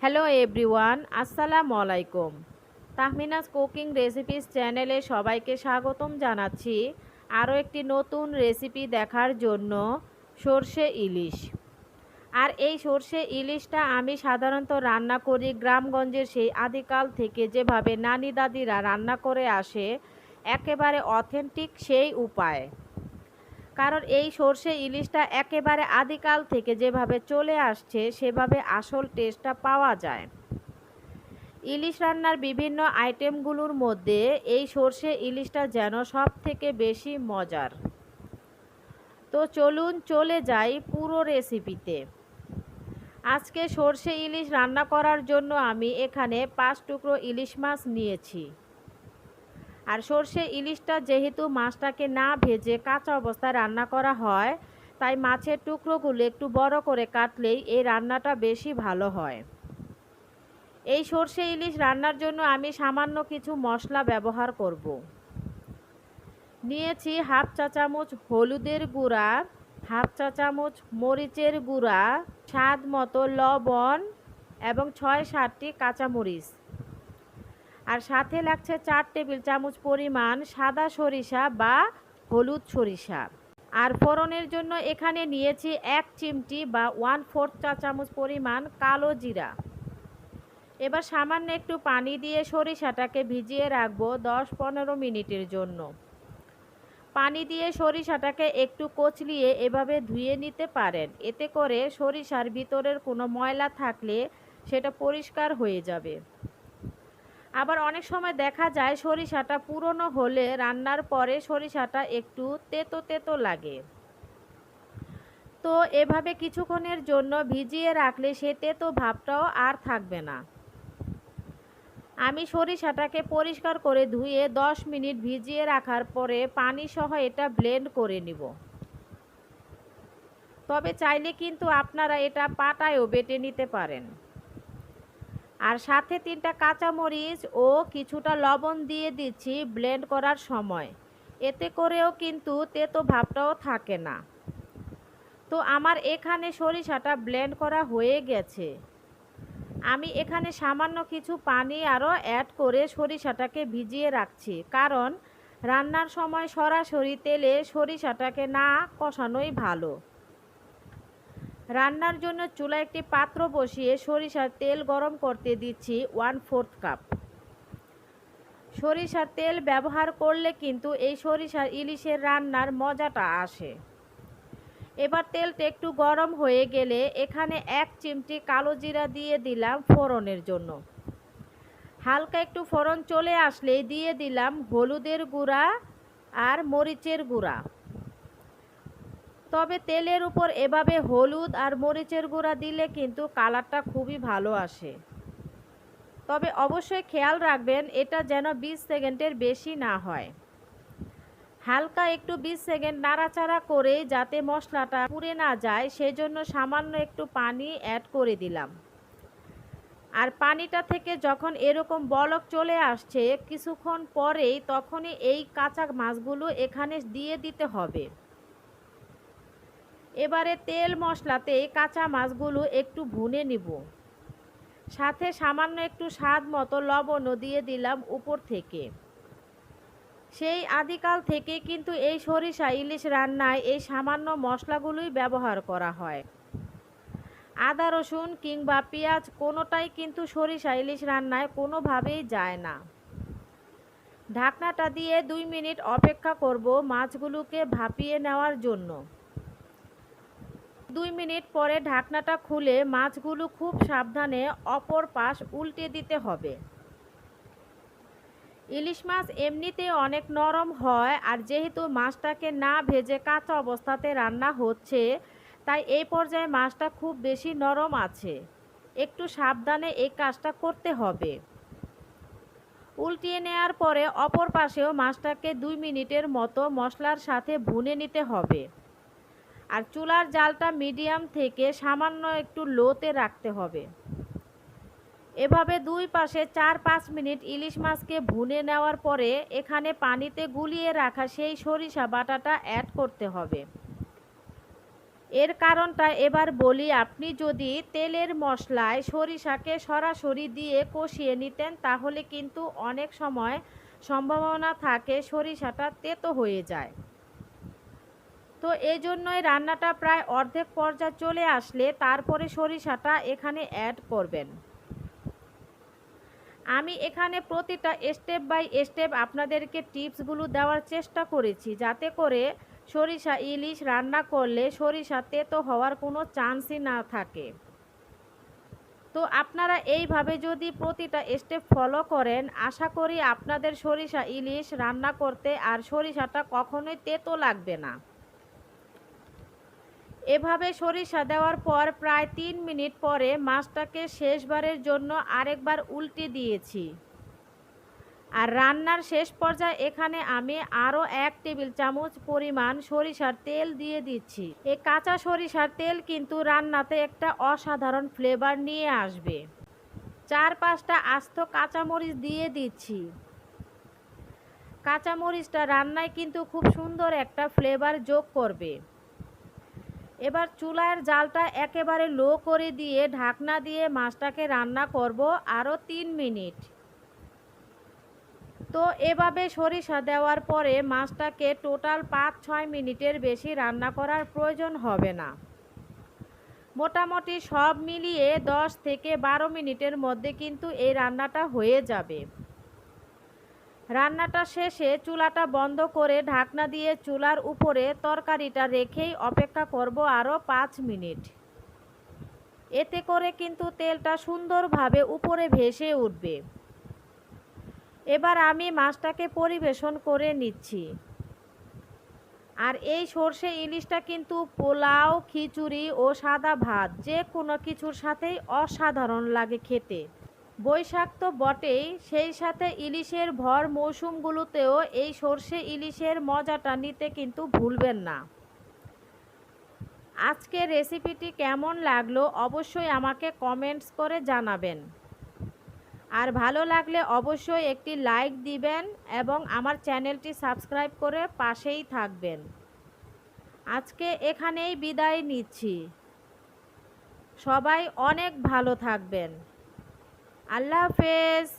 Hello everyone, আসসালামু আলাইকুম। Tahmina's cooking recipes চ্যানেলে সবাইকে স্বাগতম জানাচ্ছি আরও একটি নতুন রেসিপি দেখার জন্য। সর্ষে ইলিশ। আর এই সর্ষে ইলিশটা আমি সাধারণত রান্না করি গ্রামগঞ্জের সেই আদিকাল থেকে, যেভাবে নানি দাদিরা রান্না করে আসে, একেবারে অথেন্টিক সেই উপায়। কারণ এই সর্ষে ইলিশটা একেবারে আদিকাল থেকে যেভাবে চলে আসছে সেভাবে আসল টেস্টটা পাওয়া যায়। ইলিশ রান্নার বিভিন্ন আইটেমগুলোর মধ্যে এই সর্ষে ইলিশটা যেন সব থেকে বেশি মজার। তো চলুন চলে যাই পুরো রেসিপিতে। আজকে সর্ষে ইলিশ রান্না করার জন্য আমি এখানে 5 টুকরো ইলিশ মাছ নিয়েছি। আর সর্ষে ইলিশটা যেহেতু মাছটাকে না ভেজে কাঁচা অবস্থায় রান্না করা হয়, তাই মাছের টুকরোগুলো একটু বড় করে কাটলেই এই রান্নাটা বেশি ভালো হয়। এই সর্ষে ইলিশ রান্নার জন্য আমি সামান্য কিছু মশলা ব্যবহার করব। নিয়েছি হাফ চা চামচ হলুদের গুঁড়া, হাফ চা চামচ মরিচের গুঁড়া, স্বাদ মতো লবণ এবং 6-7টি কাঁচামরিচ। আর সাথে লাগছে 4 টেবিল চামচ পরিমাণ সাদা সরিষা বা হলুদ সরিষা। আর ফোড়নের জন্য এখানে নিয়েছি 1 চিমটি বা 1/4 চা চামচ পরিমাণ কালো জিরা। এবার সামান্য একটু পানি দিয়ে সরিষাটাকে ভিজিয়ে রাখবো 10-15 মিনিটের জন্য। পানি দিয়ে সরিষাটাকে একটু কচলিয়ে এভাবে ধুয়ে নিতে পারেন, এতে করে সরিষার ভিতরের কোনো ময়লা থাকলে সেটা পরিষ্কার হয়ে যাবে। আবার অনেক সময় দেখা যায় সরিষাটা পুরনো হলে রান্নার পরে সরিষাটা একটু তেতো তেতো লাগে। তো এভাবে কিছুক্ষণের জন্য ভিজিয়ে রাখলে সে তেতো ভাবটাও আর থাকবে না। আমি সরিষাটাকে পরিষ্কার করে ধুয়ে 10 মিনিট ভিজিয়ে রাখার পরে পানি সহ এটা ব্লেন্ড করে নিব। তবে চাইলে কিন্তু আপনারা এটা পাটায়ও বেটে নিতে পারেন। আর সাথে 3টা কাঁচামরিচ ও কিছুটা লবণ দিয়ে দিচ্ছি ব্লেন্ড করার সময়, এতে করেও কিন্তু তেতো ভাবটাও থাকে না। তো আমার এখানে সরিষাটা ব্লেন্ড করা হয়ে গেছে। আমি এখানে সামান্য কিছু পানি আরও অ্যাড করে সরিষাটাকে ভিজিয়ে রাখছি, কারণ রান্নার সময় সরাসরি তেলে সরিষাটাকে না কষানোই ভালো। রান্নার জন্য চুলায় একটি পাত্র বসিয়ে সরিষার তেল গরম করতে দিচ্ছি 1/4 কাপ। সরিষার তেল ব্যবহার করলে কিন্তু এই সরিষার ইলিশের রান্নার মজাটা আসে। এবার তেলটা একটু গরম হয়ে গেলে এখানে 1 চিমটি কালো জিরা দিয়ে দিলাম ফোড়নের জন্য। হালকা একটু ফোড়ন চলে আসলেই দিয়ে দিলাম হলুদের গুঁড়া আর মরিচের গুঁড়া। তবে তেলের উপর এভাবে হলুদ আর মরিচের গুঁড়া দিলে কিন্তু কালারটা খুবই ভালো আসে। তবে অবশ্যই খেয়াল রাখবেন এটা যেন 20 সেকেন্ডের বেশি না হয়। হালকা একটু 20 সেকেন্ড নাড়াচাড়া করে যাতে মশলাটা পুড়ে না যায় সেজন্য সামান্য একটু পানি অ্যাড করে দিলাম। আর পানিটা থেকে যখন এরকম বলক চলে আসছে কিছুক্ষণ পরেই তখনই এই কাঁচা মাছগুলো এখানে দিয়ে দিতে হবে। এবারে তেল মশলাতে কাঁচা মাছগুলো একটু ভুনে নিব। সাথে সামান্য একটু স্বাদ মতো লবণও দিয়ে দিলাম উপর থেকে। সেই আদিকাল থেকে কিন্তু এই সরিষা ইলিশ রান্নায় এই সামান্য মশলাগুলোই ব্যবহার করা হয়। আদা রসুন কিংবা পেঁয়াজ কোনোটাই কিন্তু সরিষা ইলিশ রান্নায় কোনোভাবেই যায় না। ঢাকনাটা দিয়ে 2 মিনিট অপেক্ষা করব মাছগুলোকে ভাপিয়ে নেওয়ার জন্য। 2 মিনিট পরে ঢাকনাটা খুলে মাছগুলো খুব সাবধানে অপর পাশ উল্টে দিতে হবে। ইলিশ মাছ এমনিতে অনেক নরম হয়, আর যেহেতু মাছটাকে না ভেজে কাঁচা অবস্থাতে রান্না হচ্ছে, তাই এই পর্যায়ে মাছটা খুব বেশি নরম আছে। একটু সাবধানে এই কাজটা করতে হবে। উল্টিয়ে নেওয়ার পরে অপর পাশেও মাছটাকে 2 মিনিটের মতো মশলার সাথে ভুনে নিতে হবে। আর চুলার জালটা মিডিয়াম থেকে সামান্য একটু লোতে রাখতে হবে। এভাবে দুই পাশে 4-5 মিনিট ইলিশ মাছকে ভুনে নেওয়ার পরে এখানে পানিতে গুলিয়ে রাখা সেই সরিষা বাটাটা অ্যাড করতে হবে। এর কারণটা এবার বলি, আপনি যদি তেলের মশলায় সরিষাকে সরাসরি দিয়ে কষিয়ে নিতেন তাহলে কিন্তু অনেক সময় সম্ভাবনা থাকে সরিষাটা তেতো হয়ে যায়। তো এই জন্যই রান্নাটা প্রায় অর্ধেক পর্যায়ে চলে আসলে তারপরে সরিষাটা এখানে অ্যাড করবেন। আমি এখানে প্রতিটা স্টেপ বাই স্টেপ আপনাদেরকে টিপসগুলো দেওয়ার চেষ্টা করেছি, যাতে করে সরিষা ইলিশ রান্না করলে সরিষা তেতো হওয়ার কোনো চান্সই না থাকে। তো আপনারা এইভাবে যদি প্রতিটা স্টেপ ফলো করেন, আশা করি আপনাদের সরিষা ইলিশ রান্না করতে আর সরিষাটা কখনোই তেতো লাগবে না। এভাবে সরিষা দেওয়ার পর প্রায় 3 মিনিট পরে মাছটাকে শেষবারের জন্য আরেকবার উল্টে দিয়েছি। আর রান্নার শেষ পর্যায়ে এখানে আমি আরও 1 টেবিল চামচ পরিমাণ সরিষার তেল দিয়ে দিচ্ছি। এই কাঁচা সরিষার তেল কিন্তু রান্নাতে একটা অসাধারণ ফ্লেভার নিয়ে আসবে। 4-5টা আস্ত কাঁচামরিচ দিয়ে দিচ্ছি। কাঁচামরিচটা রান্নায় কিন্তু খুব সুন্দর একটা ফ্লেভার যোগ করবে। এবার চুলার জালটা একেবারে লো করে দিয়ে ঢাকনা দিয়ে মাছটাকে রান্না করব আরও 3 মিনিট। তো এভাবে সরিষা দেওয়ার পরে মাছটাকে টোটাল 5-6 মিনিটের বেশি রান্না করার প্রয়োজন হবে না। মোটামুটি সব মিলিয়ে 10 থেকে 12 মিনিটের মধ্যে কিন্তু এই রান্নাটা হয়ে যাবে। রান্নাটা শেষে চুলাটা বন্ধ করে ঢাকনা দিয়ে চুলার উপরে তরকারিটা রেখেই অপেক্ষা করব আরও 5 মিনিট। এতে করে কিন্তু তেলটা সুন্দরভাবে উপরে ভেসে উঠবে। এবার আমি মাছটাকে পরিবেশন করে নিচ্ছি। আর এই সর্ষে ইলিশটা কিন্তু পোলাও, খিচুড়ি ও সাদা ভাত যে কোনো কিছুর সাথেই অসাধারণ লাগে খেতে। বৈশাখ তো বটেই, সেই সাথে ইলিশের ভর মৌসুমগুলোতেও এই সর্ষে ইলিশের মজাটা নিতে কিন্তু ভুলবেন না। আজকের রেসিপিটি কেমন লাগলো অবশ্যই আমাকে কমেন্টস করে জানাবেন। আর ভালো লাগলে অবশ্যই একটি লাইক দিবেন এবং আমার চ্যানেলটি সাবস্ক্রাইব করে পাশেই থাকবেন। আজকে এখানেই বিদায় নিচ্ছি। সবাই অনেক ভালো থাকবেন। আল্লাহ হাফেজ।